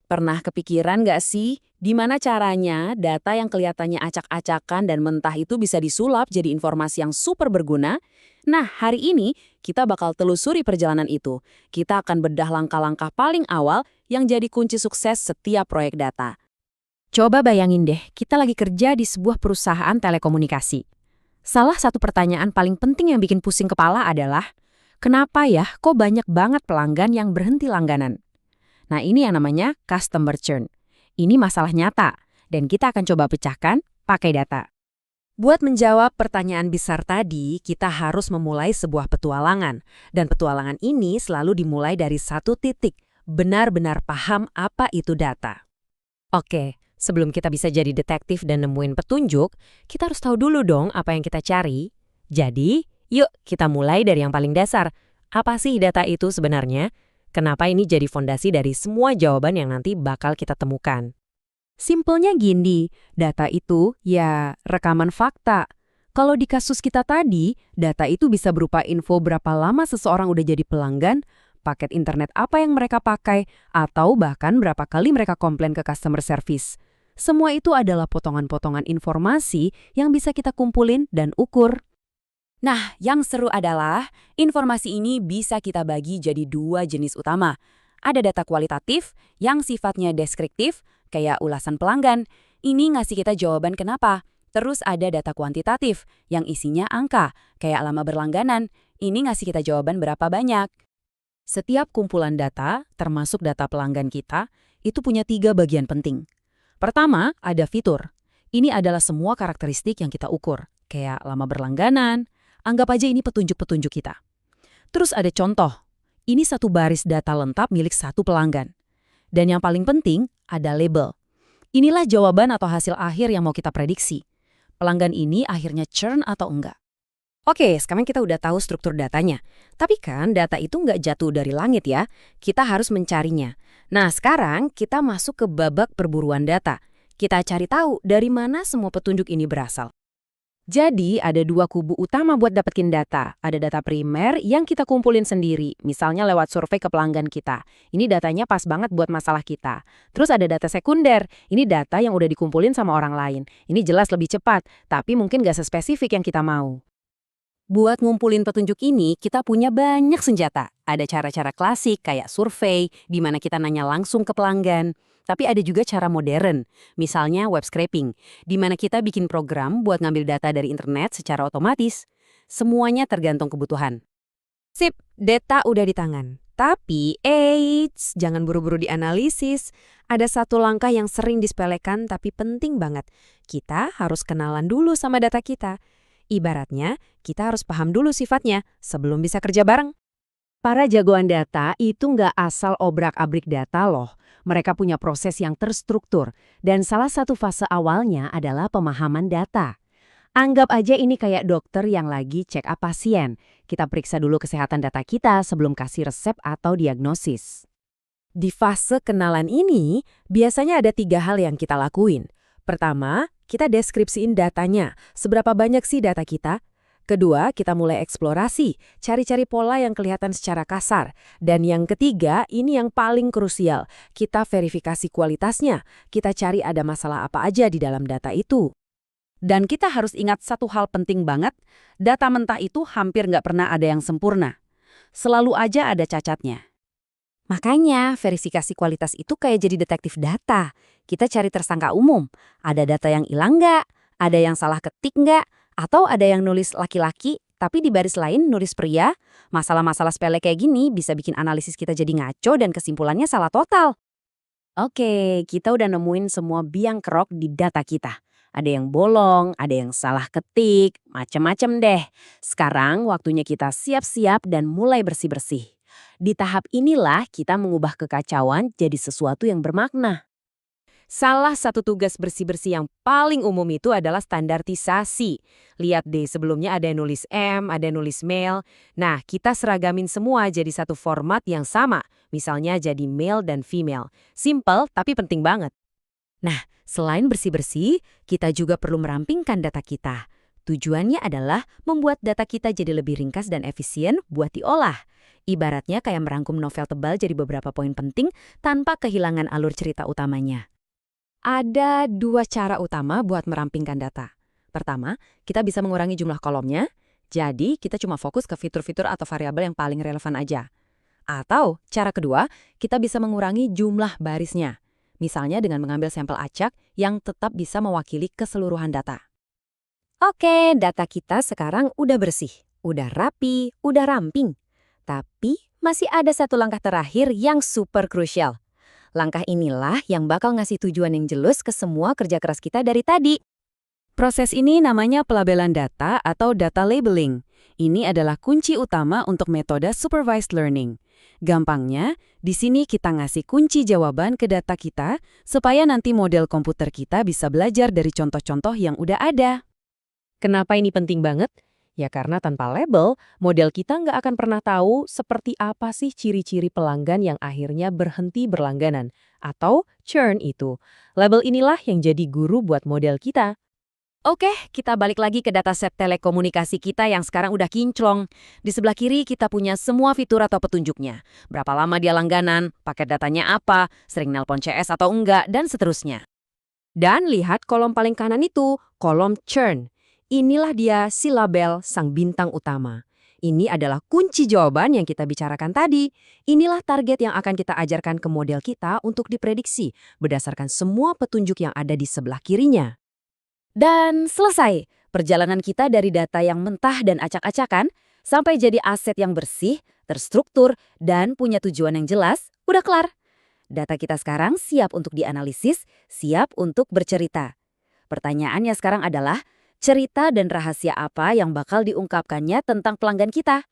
Pernah kepikiran nggak sih, di mana caranya data yang kelihatannya acak-acakan dan mentah itu bisa disulap jadi informasi yang super berguna? Nah, hari ini kita bakal telusuri perjalanan itu. Kita akan bedah langkah-langkah paling awal yang jadi kunci sukses setiap proyek data. Coba bayangin deh, kita lagi kerja di sebuah perusahaan telekomunikasi. Salah satu pertanyaan paling penting yang bikin pusing kepala adalah, kenapa ya kok banyak banget pelanggan yang berhenti langganan? Nah, ini yang namanya customer churn. Ini masalah nyata, dan kita akan coba pecahkan pakai data. Buat menjawab pertanyaan besar tadi, kita harus memulai sebuah petualangan. Dan petualangan ini selalu dimulai dari satu titik, benar-benar paham apa itu data. Oke, sebelum kita bisa jadi detektif dan nemuin petunjuk, kita harus tahu dulu dong apa yang kita cari. Jadi, yuk kita mulai dari yang paling dasar. Apa sih data itu sebenarnya? Kenapa ini jadi fondasi dari semua jawaban yang nanti bakal kita temukan? Simpelnya gini, data itu ya rekaman fakta. Kalau di kasus kita tadi, data itu bisa berupa info berapa lama seseorang udah jadi pelanggan, paket internet apa yang mereka pakai, atau bahkan berapa kali mereka komplain ke customer service. Semua itu adalah potongan-potongan informasi yang bisa kita kumpulin dan ukur. Nah, yang seru adalah informasi ini bisa kita bagi jadi dua jenis utama. Ada data kualitatif yang sifatnya deskriptif, kayak ulasan pelanggan. Ini ngasih kita jawaban kenapa. Terus ada data kuantitatif yang isinya angka, kayak lama berlangganan. Ini ngasih kita jawaban berapa banyak. Setiap kumpulan data, termasuk data pelanggan kita, itu punya 3 bagian penting. Pertama, ada fitur. Ini adalah semua karakteristik yang kita ukur, kayak lama berlangganan. Anggap aja ini petunjuk-petunjuk kita. Terus ada contoh. Ini satu baris data lengkap milik satu pelanggan. Dan yang paling penting, ada label. Inilah jawaban atau hasil akhir yang mau kita prediksi. Pelanggan ini akhirnya churn atau enggak. Oke, sekarang kita udah tahu struktur datanya. Tapi kan data itu nggak jatuh dari langit ya. Kita harus mencarinya. Nah, sekarang kita masuk ke babak perburuan data. Kita cari tahu dari mana semua petunjuk ini berasal. Jadi, ada 2 kubu utama buat dapetin data. Ada data primer yang kita kumpulin sendiri, misalnya lewat survei ke pelanggan kita. Ini datanya pas banget buat masalah kita. Terus ada data sekunder. Ini data yang udah dikumpulin sama orang lain. Ini jelas lebih cepat, tapi mungkin gak sespesifik yang kita mau. Buat ngumpulin petunjuk ini, kita punya banyak senjata. Ada cara-cara klasik kayak survei, di mana kita nanya langsung ke pelanggan. Tapi ada juga cara modern, misalnya web scraping, di mana kita bikin program buat ngambil data dari internet secara otomatis. Semuanya tergantung kebutuhan. Sip, data udah di tangan. Tapi, jangan buru-buru dianalisis. Ada satu langkah yang sering disepelekan tapi penting banget. Kita harus kenalan dulu sama data kita. Ibaratnya, kita harus paham dulu sifatnya sebelum bisa kerja bareng. Para jagoan data itu nggak asal obrak-abrik data loh. Mereka punya proses yang terstruktur, dan salah satu fase awalnya adalah pemahaman data. Anggap aja ini kayak dokter yang lagi check up pasien. Kita periksa dulu kesehatan data kita sebelum kasih resep atau diagnosis. Di fase kenalan ini, biasanya ada 3 hal yang kita lakuin. Pertama, kita deskripsiin datanya. Seberapa banyak sih data kita? Kedua, kita mulai eksplorasi, cari-cari pola yang kelihatan secara kasar. Dan yang ketiga, ini yang paling krusial, kita verifikasi kualitasnya. Kita cari ada masalah apa aja di dalam data itu. Dan kita harus ingat satu hal penting banget, data mentah itu hampir nggak pernah ada yang sempurna. Selalu aja ada cacatnya. Makanya, verifikasi kualitas itu kayak jadi detektif data. Kita cari tersangka umum, ada data yang hilang nggak? Ada yang salah ketik nggak? Atau ada yang nulis laki-laki, tapi di baris lain nulis pria. Masalah-masalah sepele kayak gini bisa bikin analisis kita jadi ngaco dan kesimpulannya salah total. Oke, kita udah nemuin semua biang kerok di data kita. Ada yang bolong, ada yang salah ketik, macem-macem deh. Sekarang waktunya kita siap-siap dan mulai bersih-bersih. Di tahap inilah kita mengubah kekacauan jadi sesuatu yang bermakna. Salah satu tugas bersih-bersih yang paling umum itu adalah standarisasi. Lihat deh, sebelumnya ada yang nulis M, ada yang nulis male. Nah, kita seragamin semua jadi satu format yang sama. Misalnya jadi male dan female. Simple tapi penting banget. Nah, selain bersih-bersih, kita juga perlu merampingkan data kita. Tujuannya adalah membuat data kita jadi lebih ringkas dan efisien buat diolah. Ibaratnya kayak merangkum novel tebal jadi beberapa poin penting tanpa kehilangan alur cerita utamanya. Ada dua cara utama buat merampingkan data. Pertama, kita bisa mengurangi jumlah kolomnya, jadi kita cuma fokus ke fitur-fitur atau variabel yang paling relevan aja. Atau, cara kedua, kita bisa mengurangi jumlah barisnya. Misalnya dengan mengambil sampel acak yang tetap bisa mewakili keseluruhan data. Oke, data kita sekarang udah bersih, udah rapi, udah ramping. Tapi masih ada satu langkah terakhir yang super krusial. Langkah inilah yang bakal ngasih tujuan yang jelas ke semua kerja keras kita dari tadi. Proses ini namanya pelabelan data atau data labeling. Ini adalah kunci utama untuk metode supervised learning. Gampangnya, di sini kita ngasih kunci jawaban ke data kita supaya nanti model komputer kita bisa belajar dari contoh-contoh yang udah ada. Kenapa ini penting banget? Ya karena tanpa label, model kita nggak akan pernah tahu seperti apa sih ciri-ciri pelanggan yang akhirnya berhenti berlangganan, atau churn itu. Label inilah yang jadi guru buat model kita. Oke, kita balik lagi ke dataset telekomunikasi kita yang sekarang udah kinclong. Di sebelah kiri kita punya semua fitur atau petunjuknya. Berapa lama dia langganan, paket datanya apa, sering nelpon CS atau enggak, dan seterusnya. Dan lihat kolom paling kanan itu, kolom churn. Inilah dia si label sang bintang utama. Ini adalah kunci jawaban yang kita bicarakan tadi. Inilah target yang akan kita ajarkan ke model kita untuk diprediksi berdasarkan semua petunjuk yang ada di sebelah kirinya. Dan selesai, perjalanan kita dari data yang mentah dan acak-acakan sampai jadi aset yang bersih, terstruktur, dan punya tujuan yang jelas, udah kelar. Data kita sekarang siap untuk dianalisis, siap untuk bercerita. Pertanyaannya sekarang adalah, cerita dan rahasia apa yang bakal diungkapkannya tentang pelanggan kita?